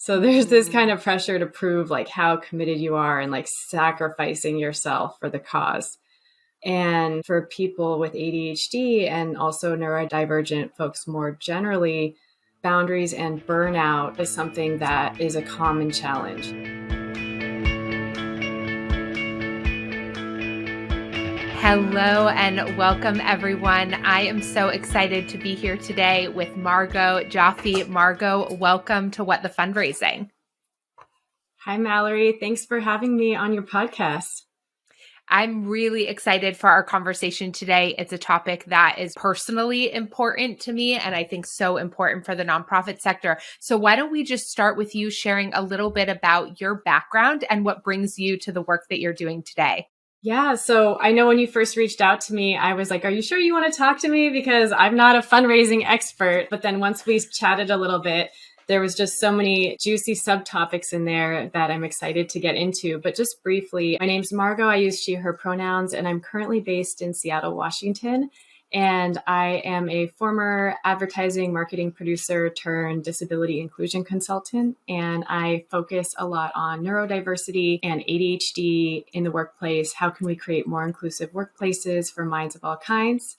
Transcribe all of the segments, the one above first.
So there's this kind of pressure to prove like how committed you are and like sacrificing yourself for the cause. And for people with ADHD and also neurodivergent folks more generally, boundaries and burnout is something that is a common challenge. Hello and welcome, everyone. I am so excited to be here today with Margaux Joffe. Margaux, welcome to What the Fundraising. Hi, Mallory. Thanks for having me on your podcast. I'm really excited for our conversation today. It's a topic that is personally important to me and I think so important for the nonprofit sector. So why don't we just start with you sharing a little bit about your background and what brings you to the work that you're doing today? Yeah, so I know when you first reached out to me, I was like, are you sure you want to talk to me? Because I'm not a fundraising expert. But then once we chatted a little bit, there was just so many juicy subtopics in there that I'm excited to get into. But just briefly, my name's Margaux. I use she, her pronouns, and I'm currently based in Seattle, Washington. And I am a former advertising marketing producer turned disability inclusion consultant. And I focus a lot on neurodiversity and ADHD in the workplace. How can we create more inclusive workplaces for minds of all kinds?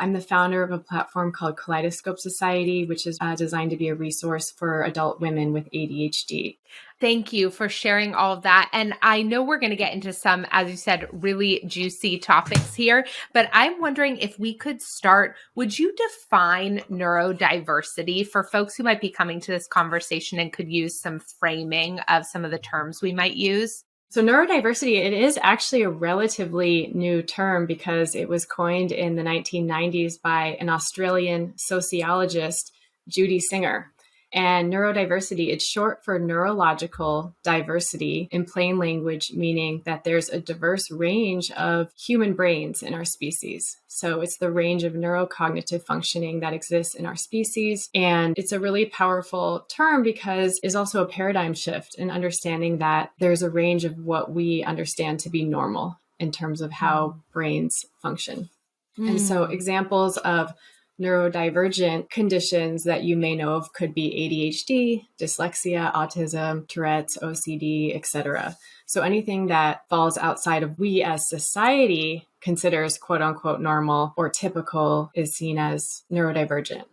I'm the founder of a platform called Kaleidoscope Society, which is designed to be a resource for adult women with ADHD. Thank you for sharing all of that. And I know we're going to get into some, as you said, really juicy topics here, but I'm wondering if we could start, would you define neurodiversity for folks who might be coming to this conversation and could use some framing of some of the terms we might use? So neurodiversity, it is actually a relatively new term because it was coined in the 1990s by an Australian sociologist, Judy Singer. And neurodiversity, it's short for neurological diversity, in plain language, meaning that there's a diverse range of human brains in our species. So it's the range of neurocognitive functioning that exists in our species. And it's a really powerful term because it's also a paradigm shift in understanding that there's a range of what we understand to be normal in terms of how brains function. And so examples of neurodivergent conditions that you may know of could be ADHD, dyslexia, autism, Tourette's, OCD, etc. So anything that falls outside of we as society considers quote unquote normal or typical is seen as neurodivergent.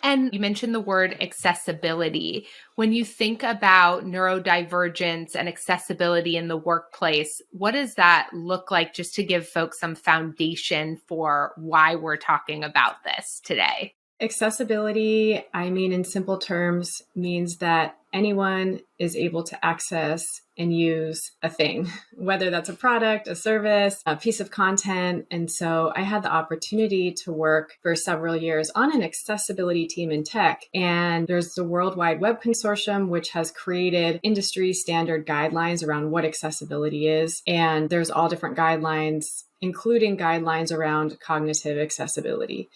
And you mentioned the word accessibility. When you think about neurodivergence and accessibility in the workplace, what does that look like, just to give folks some foundation for why we're talking about this today? Accessibility, I mean, in simple terms, means that anyone is able to access and use a thing, whether that's a product, a service, a piece of content. And so I had the opportunity to work for several years on an accessibility team in tech. And there's the World Wide Web Consortium, which has created industry standard guidelines around what accessibility is. And there's all different guidelines, including guidelines around cognitive accessibility.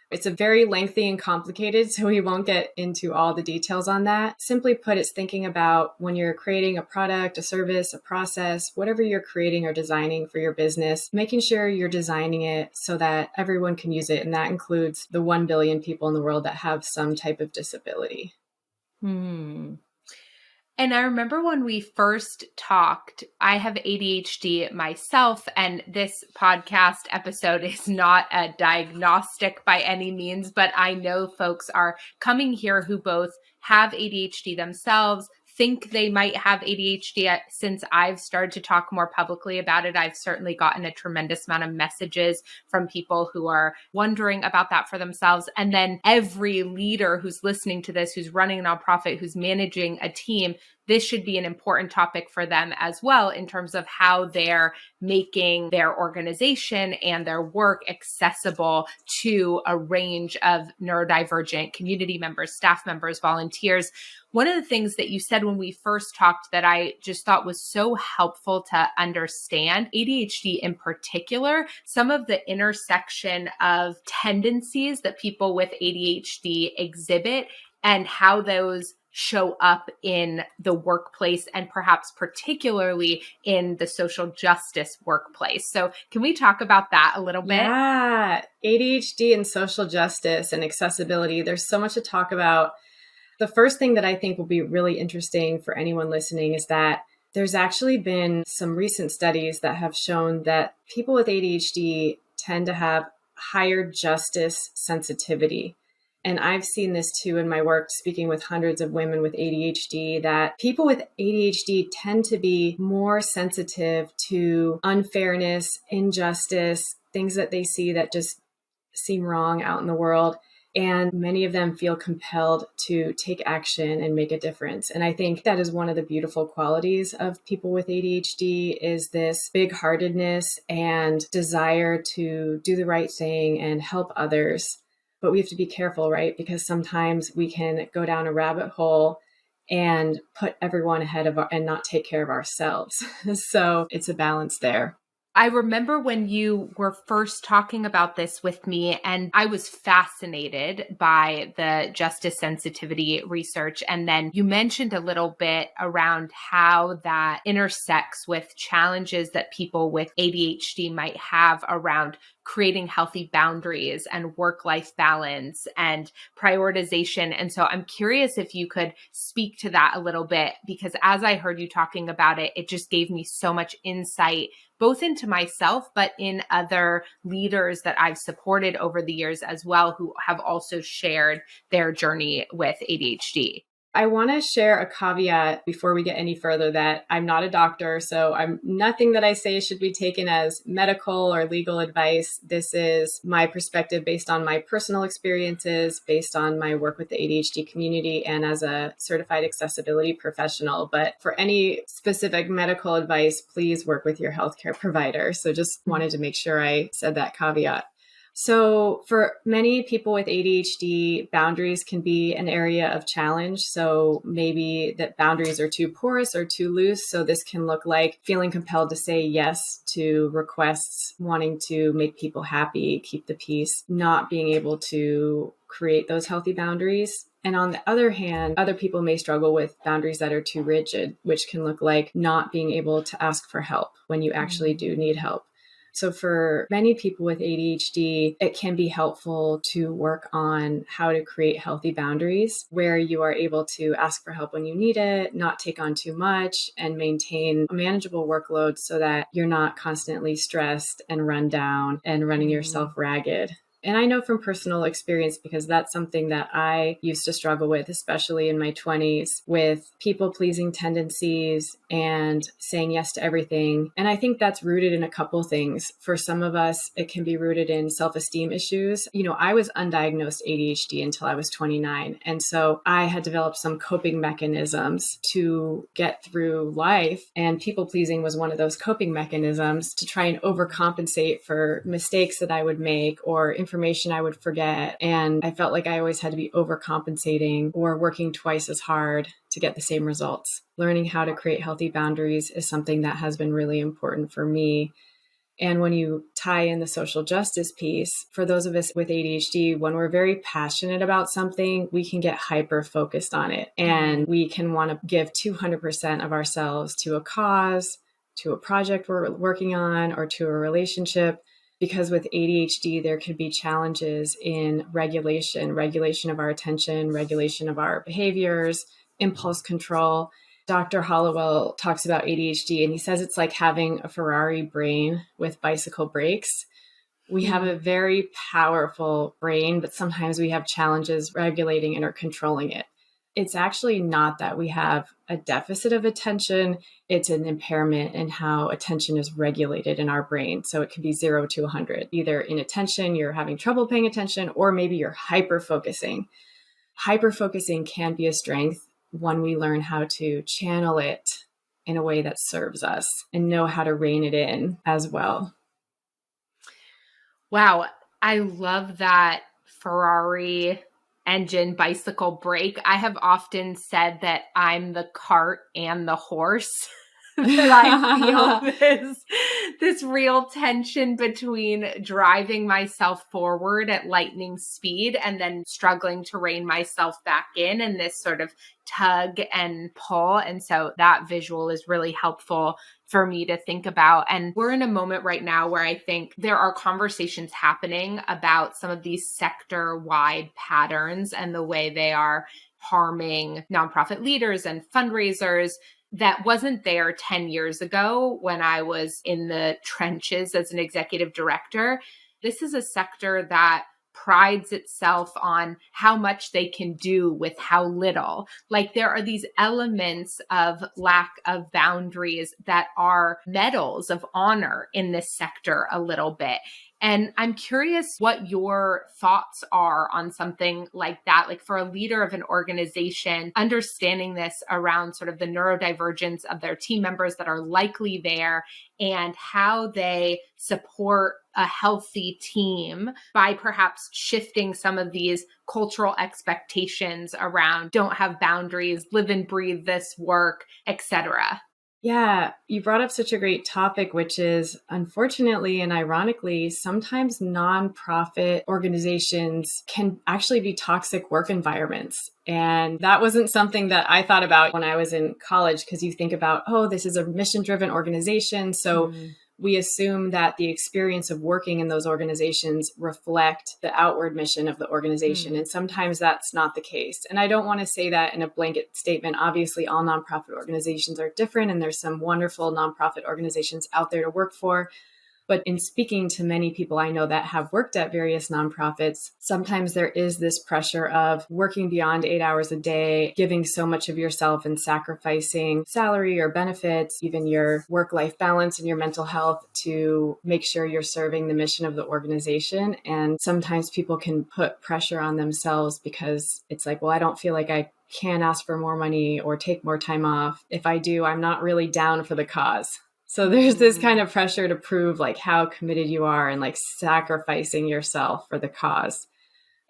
It's a very lengthy and complicated, so we won't get into all the details on that. Simply put, it's thinking about when you're creating a product, a service, a process, whatever you're creating or designing for your business, making sure you're designing it so that everyone can use it. And that includes the 1 billion people in the world that have some type of disability. And I remember when we first talked, I have ADHD myself, and this podcast episode is not a diagnostic by any means, but I know folks are coming here who both have ADHD themselves, think they might have ADHD. Since I've started to talk more publicly about it, I've certainly gotten a tremendous amount of messages from people who are wondering about that for themselves. And then every leader who's listening to this, who's running a nonprofit, who's managing a team, this should be an important topic for them as well in terms of how they're making their organization and their work accessible to a range of neurodivergent community members, staff members, volunteers. One of the things that you said when we first talked that I just thought was so helpful to understand, ADHD in particular, some of the intersection of tendencies that people with ADHD exhibit and how those show up in the workplace and perhaps particularly in the social justice workplace. So can we talk about that a little bit? Yeah, ADHD and social justice and accessibility. There's so much to talk about. The first thing that I think will be really interesting for anyone listening is that there's actually been some recent studies that have shown that people with ADHD tend to have higher justice sensitivity. And I've seen this too in my work, speaking with hundreds of women with ADHD, that people with ADHD tend to be more sensitive to unfairness, injustice, things that they see that just seem wrong out in the world. And many of them feel compelled to take action and make a difference. And I think that is one of the beautiful qualities of people with ADHD is this big-heartedness and desire to do the right thing and help others. But we have to be careful, right? Because sometimes we can go down a rabbit hole and put everyone ahead of and not take care of ourselves. So it's a balance there. I remember when you were first talking about this with me, and I was fascinated by the justice sensitivity research. And then you mentioned a little bit around how that intersects with challenges that people with ADHD might have around creating healthy boundaries and work-life balance and prioritization. And so I'm curious if you could speak to that a little bit, because as I heard you talking about it, it just gave me so much insight, both into myself, but in other leaders that I've supported over the years as well, who have also shared their journey with ADHD. I want to share a caveat before we get any further that I'm not a doctor, so nothing that I say should be taken as medical or legal advice. This is my perspective based on my personal experiences, based on my work with the ADHD community and as a certified accessibility professional. But for any specific medical advice, please work with your healthcare provider. So just wanted to make sure I said that caveat. So for many people with ADHD, boundaries can be an area of challenge. So maybe that boundaries are too porous or too loose. So this can look like feeling compelled to say yes to requests, wanting to make people happy, keep the peace, not being able to create those healthy boundaries. And on the other hand, other people may struggle with boundaries that are too rigid, which can look like not being able to ask for help when you actually do need help. So for many people with ADHD, it can be helpful to work on how to create healthy boundaries where you are able to ask for help when you need it, not take on too much, and maintain a manageable workload so that you're not constantly stressed and run down and running yourself ragged. And I know from personal experience, because that's something that I used to struggle with, especially in my 20s, with people-pleasing tendencies and saying yes to everything. And I think that's rooted in a couple things. For some of us, it can be rooted in self-esteem issues. You know, I was undiagnosed ADHD until I was 29. And so I had developed some coping mechanisms to get through life. And people-pleasing was one of those coping mechanisms to try and overcompensate for mistakes that I would make or information I would forget. And I felt like I always had to be overcompensating or working twice as hard to get the same results. Learning how to create healthy boundaries is something that has been really important for me. And when you tie in the social justice piece, for those of us with ADHD, when we're very passionate about something, we can get hyper focused on it. And we can want to give 200% of ourselves to a cause, to a project we're working on, or to a relationship. Because with ADHD, there could be challenges in regulation of our attention, regulation of our behaviors, impulse control. Dr. Hollowell talks about ADHD, and he says it's like having a Ferrari brain with bicycle brakes. We have a very powerful brain, but sometimes we have challenges regulating it or controlling it. It's actually not that we have a deficit of attention. It's an impairment in how attention is regulated in our brain. So it can be 0 to 100. Either in attention, you're having trouble paying attention, or maybe you're hyper-focusing. Hyper-focusing can be a strength when we learn how to channel it in a way that serves us and know how to rein it in as well. Wow. I love that Ferrari engine bicycle brake. I have often said that I'm the cart and the horse. That I feel this real tension between driving myself forward at lightning speed and then struggling to rein myself back in, and this sort of tug and pull. And so that visual is really helpful for me to think about. And we're in a moment right now where I think there are conversations happening about some of these sector-wide patterns and the way they are harming nonprofit leaders and fundraisers that wasn't there 10 years ago when I was in the trenches as an executive director. This is a sector that prides itself on how much they can do with how little. Like there are these elements of lack of boundaries that are medals of honor in this sector a little bit. And I'm curious what your thoughts are on something like that. Like for a leader of an organization, understanding this around sort of the neurodivergence of their team members that are likely there and how they support a healthy team by perhaps shifting some of these cultural expectations around don't have boundaries, live and breathe this work, etc. Yeah, you brought up such a great topic, which is unfortunately and ironically, sometimes nonprofit organizations can actually be toxic work environments. And that wasn't something that I thought about when I was in college, because you think about, oh, this is a mission-driven organization. So we assume that the experience of working in those organizations reflect the outward mission of the organization. And sometimes that's not the case. And I don't want to say that in a blanket statement. Obviously, all nonprofit organizations are different, and there's some wonderful nonprofit organizations out there to work for. But in speaking to many people I know that have worked at various nonprofits, sometimes there is this pressure of working beyond 8 hours a day, giving so much of yourself and sacrificing salary or benefits, even your work-life balance and your mental health to make sure you're serving the mission of the organization. And sometimes people can put pressure on themselves because it's like, well, I don't feel like I can ask for more money or take more time off. If I do, I'm not really down for the cause. So there's this kind of pressure to prove like how committed you are and like sacrificing yourself for the cause.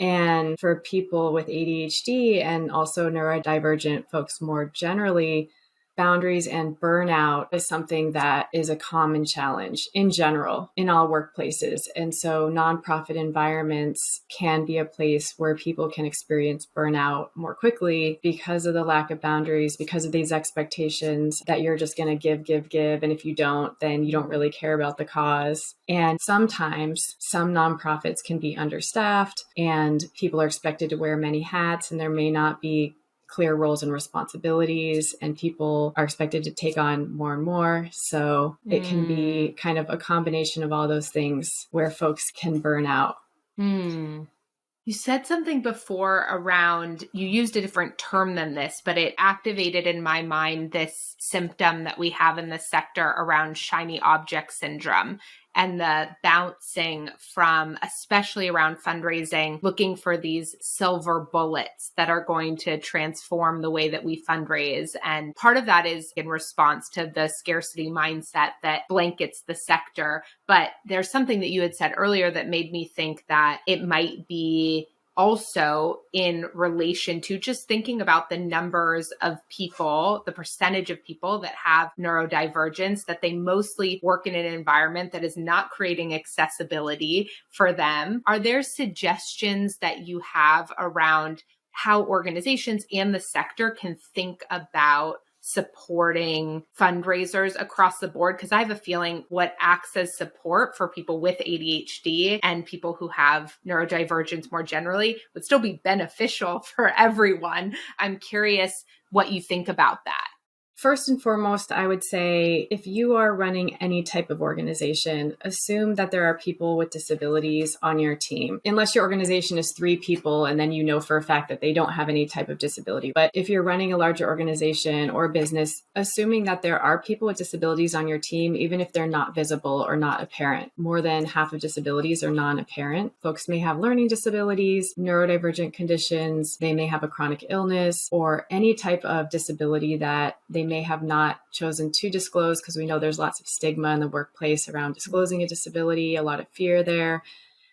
And for people with ADHD and also neurodivergent folks more generally, boundaries and burnout is something that is a common challenge in general in all workplaces. And so nonprofit environments can be a place where people can experience burnout more quickly because of the lack of boundaries, because of these expectations that you're just going to give. And if you don't, then you don't really care about the cause. And sometimes some nonprofits can be understaffed and people are expected to wear many hats, and there may not be clear roles and responsibilities, and people are expected to take on more and more. So it can be kind of a combination of all those things where folks can burn out. You said something before around, you used a different term than this, but it activated in my mind this symptom that we have in the sector around shiny object syndrome and the bouncing from, especially around fundraising, looking for these silver bullets that are going to transform the way that we fundraise. And part of that is in response to the scarcity mindset that blankets the sector. But there's something that you had said earlier that made me think that it might be also in relation to just thinking about the numbers of people, the percentage of people that have neurodivergence, that they mostly work in an environment that is not creating accessibility for them. Are there suggestions that you have around how organizations and the sector can think about supporting fundraisers across the board? Because I have a feeling what acts as support for people with ADHD and people who have neurodivergence more generally would still be beneficial for everyone. I'm curious what you think about that. First and foremost, I would say if you are running any type of organization, assume that there are people with disabilities on your team, unless your organization is 3 people and then you know for a fact that they don't have any type of disability. But if you're running a larger organization or business, assuming that there are people with disabilities on your team, even if they're not visible or not apparent. More than half of disabilities are non-apparent. Folks may have learning disabilities, neurodivergent conditions, they may have a chronic illness or any type of disability that they may have not chosen to disclose, because we know there's lots of stigma in the workplace around disclosing a disability, a lot of fear there.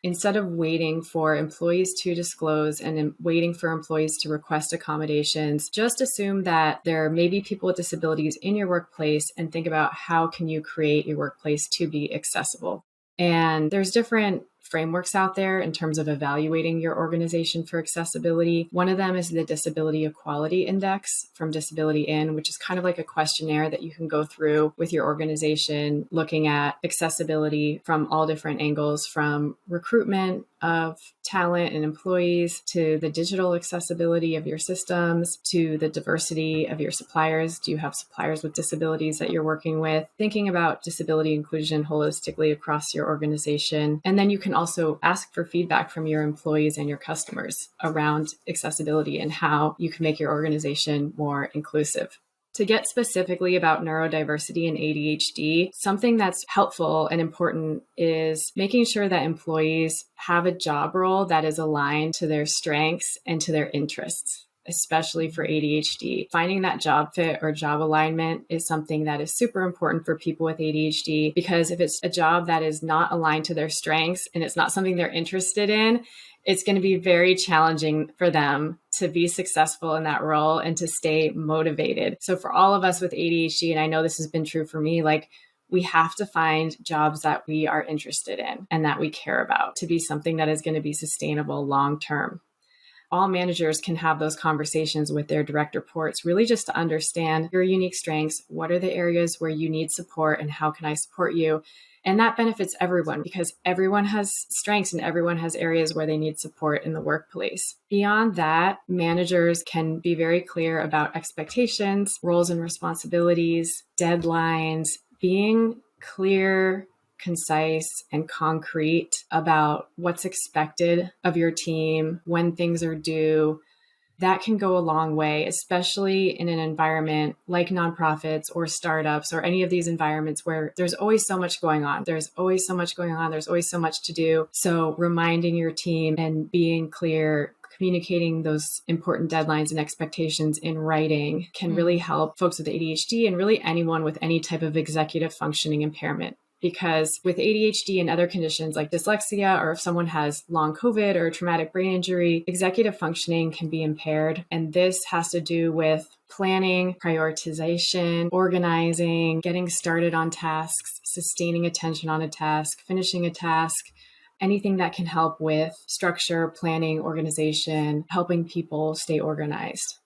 Instead of waiting for employees to disclose and waiting for employees to request accommodations, just assume that there may be people with disabilities in your workplace and think about how can you create your workplace to be accessible. And there's different frameworks out there in terms of evaluating your organization for accessibility. One of them is the Disability Equality Index from Disability In, which is kind of like a questionnaire that you can go through with your organization, looking at accessibility from all different angles, from recruitment, of talent and employees, to the digital accessibility of your systems, to the diversity of your suppliers. Do you have suppliers with disabilities that you're working with? Thinking about disability inclusion holistically across your organization. And then you can also ask for feedback from your employees and your customers around accessibility and how you can make your organization more inclusive. To get specifically about neurodiversity and ADHD, something that's helpful and important is making sure that employees have a job role that is aligned to their strengths and to their interests, especially for ADHD. Finding that job fit or job alignment is something that is super important for people with ADHD, because if it's a job that is not aligned to their strengths and it's not something they're interested in, it's going to be very challenging for them to be successful in that role and to stay motivated. So for all of us with ADHD, and I know this has been true for me, like we have to find jobs that we are interested in and that we care about to be something that is going to be sustainable long term. All managers can have those conversations with their direct reports, really just to understand your unique strengths. What are the areas where you need support and how can I support you? And that benefits everyone because everyone has strengths and everyone has areas where they need support in the workplace. Beyond that, managers can be very clear about expectations, roles and responsibilities, deadlines, being clear, concise, and concrete about what's expected of your team, when things are due. That can go a long way, especially in an environment like nonprofits or startups or any of these environments where there's always so much going on. There's always so much to do. So reminding your team and being clear, communicating those important deadlines and expectations in writing can really help folks with ADHD and really anyone with any type of executive functioning impairment. Because with ADHD and other conditions like dyslexia, or if someone has long COVID or traumatic brain injury, executive functioning can be impaired. And this has to do with planning, prioritization, organizing, getting started on tasks, sustaining attention on a task, finishing a task, anything that can help with structure, planning, organization, helping people stay organized.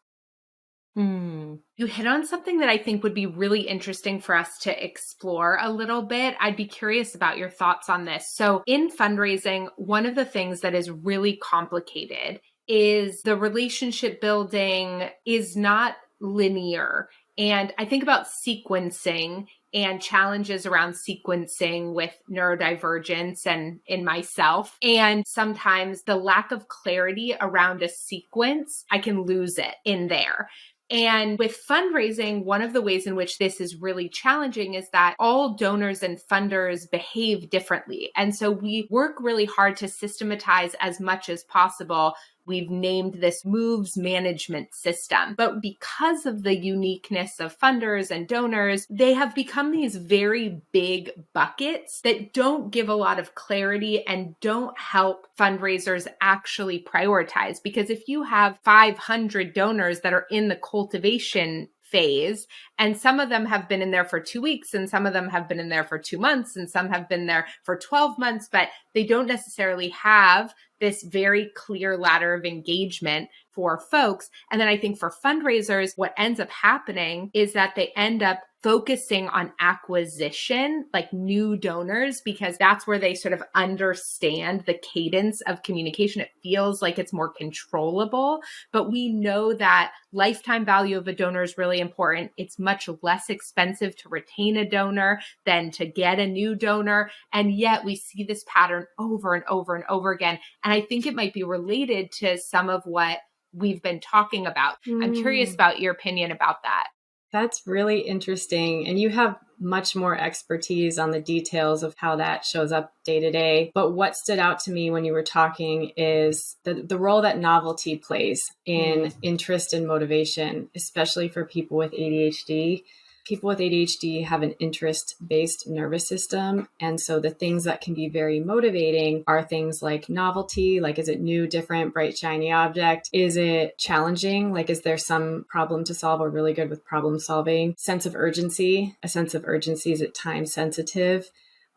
You hit on something that I think would be really interesting for us to explore a little bit. I'd be curious about your thoughts on this. So in fundraising, one of the things that is really complicated is the relationship building is not linear. And I think about sequencing and challenges around sequencing with neurodivergence and in myself. And sometimes the lack of clarity around a sequence, I can lose it in there. And with fundraising, one of the ways in which this is really challenging is that all donors and funders behave differently. And so we work really hard to systematize as much as possible. We've named this moves management system. But because of the uniqueness of funders and donors, they have become these very big buckets that don't give a lot of clarity and don't help fundraisers actually prioritize. Because if you have 500 donors that are in the cultivation phase, and some of them have been in there for 2 weeks, and some of them have been in there for 2 months, and some have been there for 12 months, but they don't necessarily have this very clear ladder of engagement for folks. And then I think for fundraisers, what ends up happening is that they end up focusing on acquisition, like new donors, because that's where they sort of understand the cadence of communication. It feels like it's more controllable, but we know that lifetime value of a donor is really important. It's much less expensive to retain a donor than to get a new donor. And yet we see this pattern over and over and over again. And I think it might be related to some of what we've been talking about. I'm curious about your opinion about that. That's really interesting. And you have much more expertise on the details of how that shows up day to day. But what stood out to me when you were talking is the role that novelty plays in interest and motivation, especially for people with ADHD. People with ADHD have an interest-based nervous system. And so the things that can be very motivating are things like novelty, like is it new, different, bright, shiny object? Is it challenging? Like is there some problem to solve? We're really good with problem solving. Sense of urgency. A sense of urgency, is it time sensitive?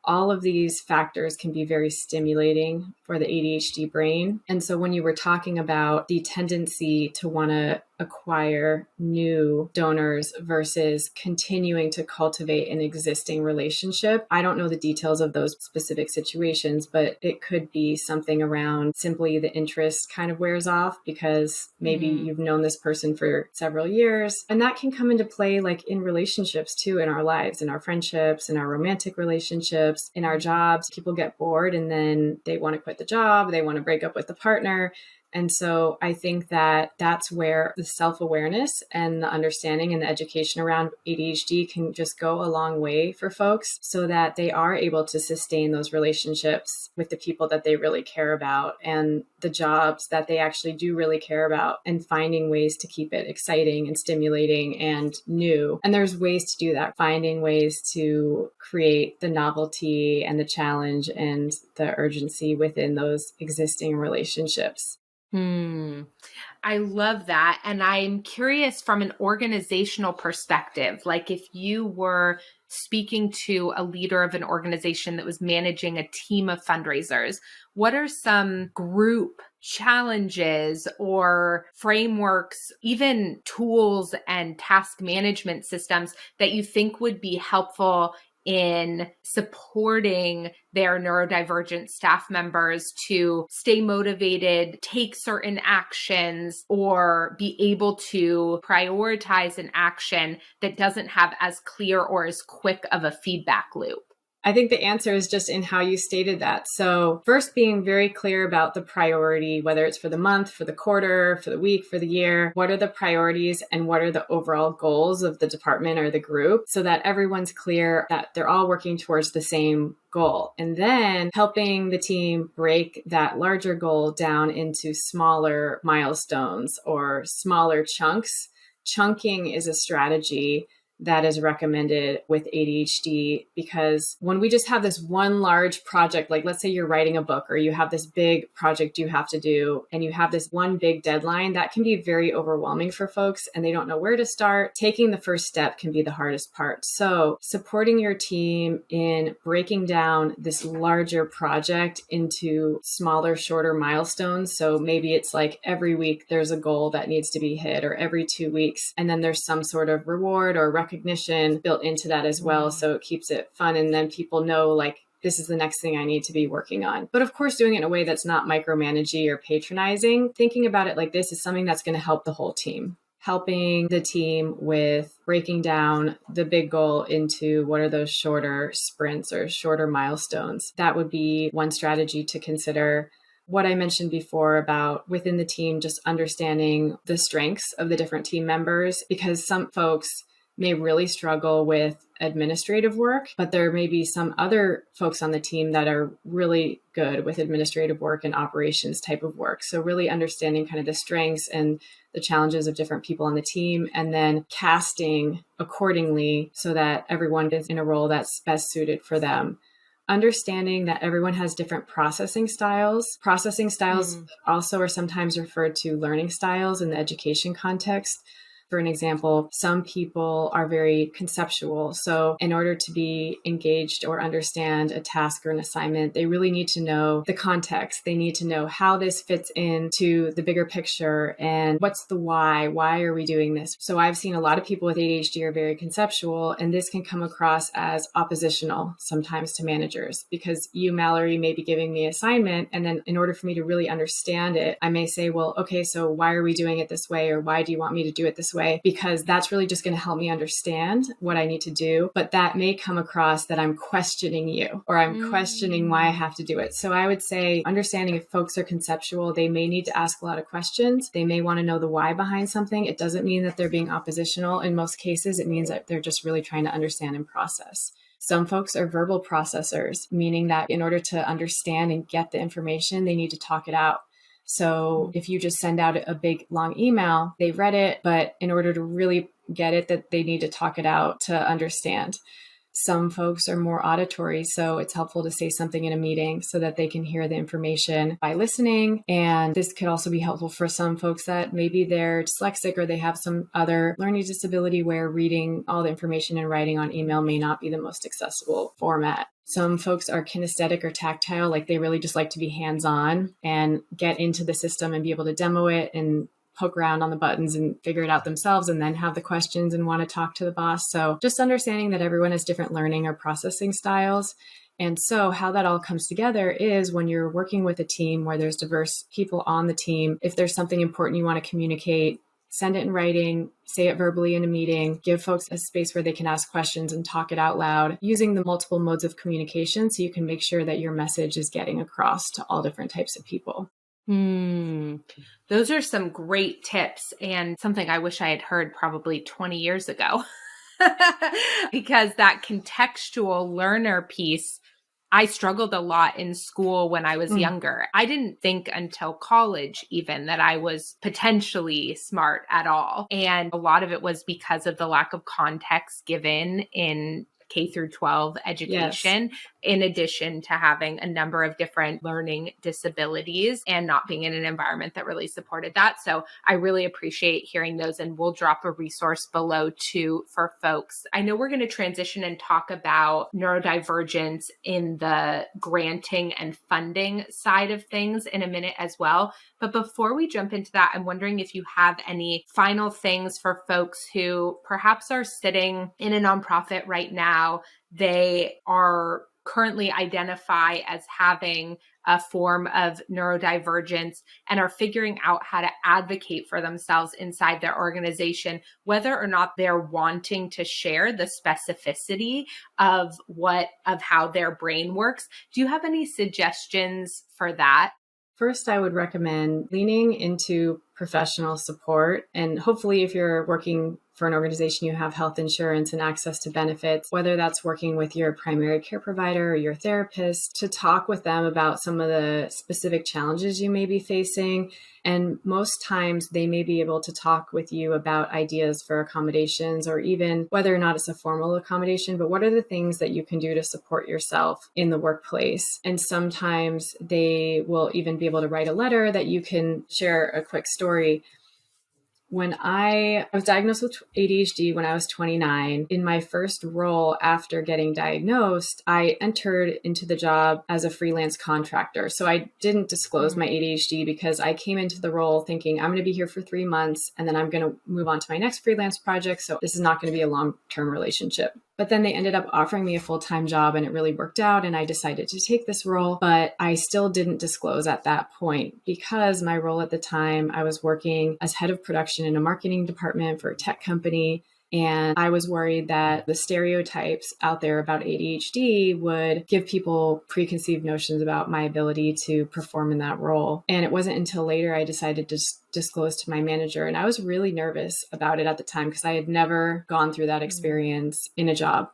All of these factors can be very stimulating for the ADHD brain. And so when you were talking about the tendency to want to acquire new donors versus continuing to cultivate an existing relationship, I don't know the details of those specific situations, but it could be something around simply the interest kind of wears off because maybe you've known this person for several years. And that can come into play like in relationships too, in our lives, in our friendships, in our romantic relationships, in our jobs. People get bored and then they want to quit the job, they want to break up with the partner. And so I think that that's where the self-awareness and the understanding and the education around ADHD can just go a long way for folks so that they are able to sustain those relationships with the people that they really care about and the jobs that they actually do really care about, and finding ways to keep it exciting and stimulating and new. And there's ways to do that, finding ways to create the novelty and the challenge and the urgency within those existing relationships. I love that. And I'm curious from an organizational perspective, like if you were speaking to a leader of an organization that was managing a team of fundraisers, what are some group challenges or frameworks, even tools and task management systems that you think would be helpful in supporting their neurodivergent staff members to stay motivated, take certain actions, or be able to prioritize an action that doesn't have as clear or as quick of a feedback loop? I think the answer is just in how you stated that. So first, being very clear about the priority, whether it's for the month, for the quarter, for the week, for the year, what are the priorities and what are the overall goals of the department or the group, so that everyone's clear that they're all working towards the same goal. And then helping the team break that larger goal down into smaller milestones or smaller chunks. Chunking is a strategy that is recommended with ADHD, because when we just have this one large project, like let's say you're writing a book or you have this big project you have to do and you have this one big deadline, that can be very overwhelming for folks and they don't know where to start. Taking the first step can be the hardest part. So supporting your team in breaking down this larger project into smaller, shorter milestones. So maybe it's like every week there's a goal that needs to be hit, or every 2 weeks, and then there's some sort of reward or recognition built into that as well. So it keeps it fun. And then people know, like, this is the next thing I need to be working on. But of course, doing it in a way that's not micromanaging or patronizing. Thinking about it like this is something that's going to help the whole team. Helping the team with breaking down the big goal into what are those shorter sprints or shorter milestones. That would be one strategy to consider. What I mentioned before about within the team, just understanding the strengths of the different team members, because some folks may really struggle with administrative work, but there may be some other folks on the team that are really good with administrative work and operations type of work. So really understanding kind of the strengths and the challenges of different people on the team, and then casting accordingly so that everyone is in a role that's best suited for them. Understanding that everyone has different processing styles. Processing styles also are sometimes referred to learning styles in the education context. For an example, some people are very conceptual. So in order to be engaged or understand a task or an assignment, they really need to know the context. They need to know how this fits into the bigger picture and what's the why. Why are we doing this? So I've seen a lot of people with ADHD are very conceptual, and this can come across as oppositional sometimes to managers, because you, Mallory, may be giving me an assignment, and then in order for me to really understand it, I may say, well, okay, so why are we doing it this way? Or why do you want me to do it this way? Because that's really just going to help me understand what I need to do. But that may come across that I'm questioning you, or I'm questioning why I have to do it. So I would say understanding if folks are conceptual, they may need to ask a lot of questions. They may want to know the why behind something. It doesn't mean that they're being oppositional. In most cases, it means that they're just really trying to understand and process. Some folks are verbal processors, meaning that in order to understand and get the information, they need to talk it out. So if you just send out a big long email, they read it, but in order to really get it, that they need to talk it out to understand. Some folks are more auditory, so it's helpful to say something in a meeting so that they can hear the information by listening. And this could also be helpful for some folks that maybe they're dyslexic or they have some other learning disability where reading all the information and writing on email may not be the most accessible format. Some folks are kinesthetic or tactile, like they really just like to be hands-on and get into the system and be able to demo it and poke around on the buttons and figure it out themselves and then have the questions and want to talk to the boss. So just understanding that everyone has different learning or processing styles. And so how that all comes together is when you're working with a team where there's diverse people on the team, if there's something important you want to communicate, send it in writing, say it verbally in a meeting, give folks a space where they can ask questions and talk it out loud, using the multiple modes of communication so you can make sure that your message is getting across to all different types of people. Those are some great tips and something I wish I had heard probably 20 years ago. Because that contextual learner piece, I struggled a lot in school when I was younger. I didn't think until college even that I was potentially smart at all. And a lot of it was because of the lack of context given in K through 12 education, in addition to having a number of different learning disabilities and not being in an environment that really supported that. So I really appreciate hearing those, and we'll drop a resource below too for folks. I know we're going to transition and talk about neurodivergence in the granting and funding side of things in a minute as well. But before we jump into that, I'm wondering if you have any final things for folks who perhaps are sitting in a nonprofit right now. They are currently identify as having a form of neurodivergence and are figuring out how to advocate for themselves inside their organization, whether or not they're wanting to share the specificity of how their brain works. Do you have any suggestions for that? First, I would recommend leaning into professional support. And hopefully, if you're working for an organization, you have health insurance and access to benefits, whether that's working with your primary care provider or your therapist, to talk with them about some of the specific challenges you may be facing. And most times they may be able to talk with you about ideas for accommodations, or even whether or not it's a formal accommodation, but what are the things that you can do to support yourself in the workplace? And sometimes they will even be able to write a letter that you can share a quick story. When I was diagnosed with ADHD when I was 29, in my first role after getting diagnosed, I entered into the job as a freelance contractor. So I didn't disclose my ADHD because I came into the role thinking I'm going to be here for 3 months and then I'm going to move on to my next freelance project. So this is not going to be a long-term relationship. But then they ended up offering me a full-time job and it really worked out and I decided to take this role, but I still didn't disclose at that point because my role at the time, I was working as head of production in a marketing department for a tech company. And I was worried that the stereotypes out there about ADHD would give people preconceived notions about my ability to perform in that role. And it wasn't until later I decided to disclose to my manager. And I was really nervous about it at the time because I had never gone through that experience in a job.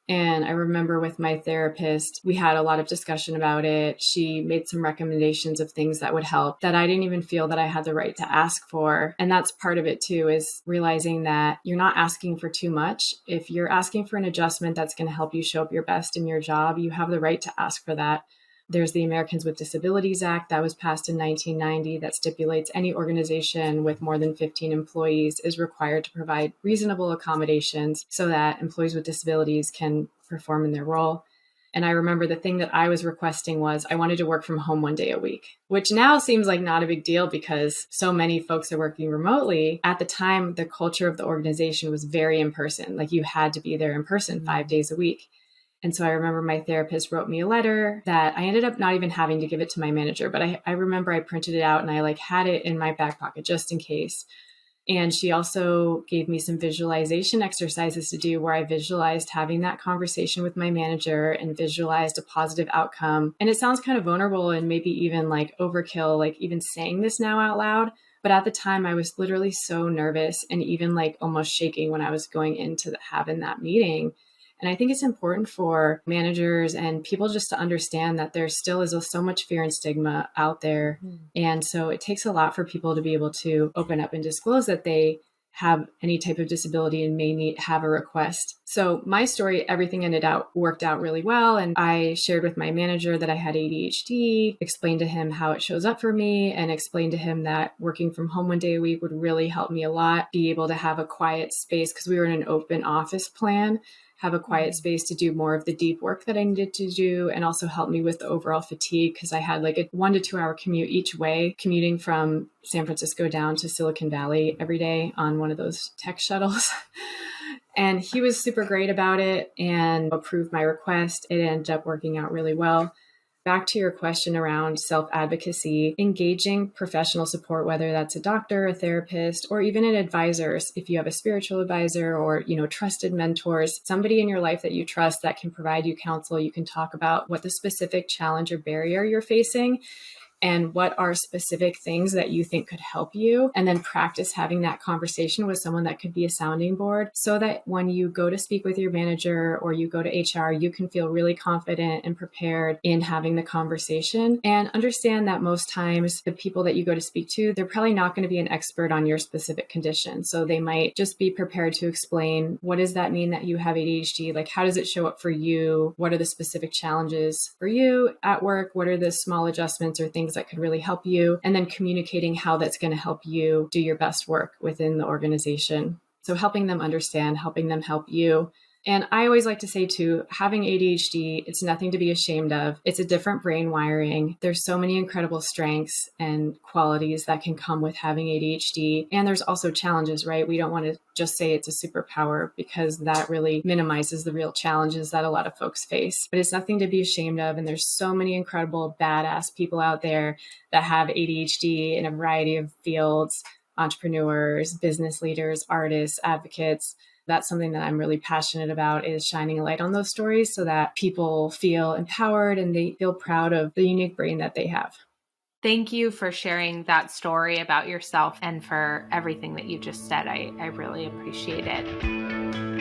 And I remember with my therapist, we had a lot of discussion about it. She made some recommendations of things that would help that I didn't even feel that I had the right to ask for. And that's part of it too, is realizing that you're not asking for too much. If you're asking for an adjustment that's going to help you show up your best in your job, you have the right to ask for that. There's the Americans with Disabilities Act that was passed in 1990 that stipulates any organization with more than 15 employees is required to provide reasonable accommodations so that employees with disabilities can perform in their role. And I remember the thing that I was requesting was I wanted to work from home 1 day a week, which now seems like not a big deal because so many folks are working remotely. At the time, the culture of the organization was very in person. Like you had to be there in person 5 days a week. And so I remember my therapist wrote me a letter that I ended up not even having to give it to my manager, but I remember I printed it out and I had it in my back pocket just in case. And she also gave me some visualization exercises to do where I visualized having that conversation with my manager and visualized a positive outcome. And it sounds kind of vulnerable and maybe even like overkill, like even saying this now out loud. But at the time I was literally so nervous and even like almost shaking when I was going into having that meeting. And I think it's important for managers and people just to understand that there still is so much fear and stigma out there. And so it takes a lot for people to be able to open up and disclose that they have any type of disability and have a request. So my story, everything worked out really well. And I shared with my manager that I had ADHD, explained to him how it shows up for me, and explained to him that working from home one day a week would really help me a lot, be able to have a quiet space because we were in an open office plan, have a quiet space to do more of the deep work that I needed to do, and also help me with the overall fatigue because I had like a 1 to 2 hour commute each way, commuting from San Francisco down to Silicon Valley every day on one of those tech shuttles. And he was super great about it and approved my request. It ended up working out really well. Back to your question around self-advocacy, engaging professional support, whether that's a doctor, a therapist, or even an advisor, if you have a spiritual advisor or, trusted mentors, somebody in your life that you trust that can provide you counsel. You can talk about what the specific challenge or barrier you're facing and what are specific things that you think could help you, and then practice having that conversation with someone that could be a sounding board so that when you go to speak with your manager or you go to HR, you can feel really confident and prepared in having the conversation, and understand that most times the people that you go to speak to, they're probably not going to be an expert on your specific condition. So they might just be prepared to explain, what does that mean that you have ADHD? Like, how does it show up for you? What are the specific challenges for you at work? What are the small adjustments or things that could really help you? And then communicating how that's going to help you do your best work within the organization. So helping them understand, helping them help you. And I always like to say too, having ADHD, it's nothing to be ashamed of. It's a different brain wiring. There's so many incredible strengths and qualities that can come with having ADHD. And there's also challenges, right? We don't want to just say it's a superpower because that really minimizes the real challenges that a lot of folks face. But it's nothing to be ashamed of. And there's so many incredible, badass people out there that have ADHD in a variety of fields, entrepreneurs, business leaders, artists, advocates. That's something that I'm really passionate about, is shining a light on those stories so that people feel empowered and they feel proud of the unique brain that they have. Thank you for sharing that story about yourself and for everything that you just said. I really appreciate it.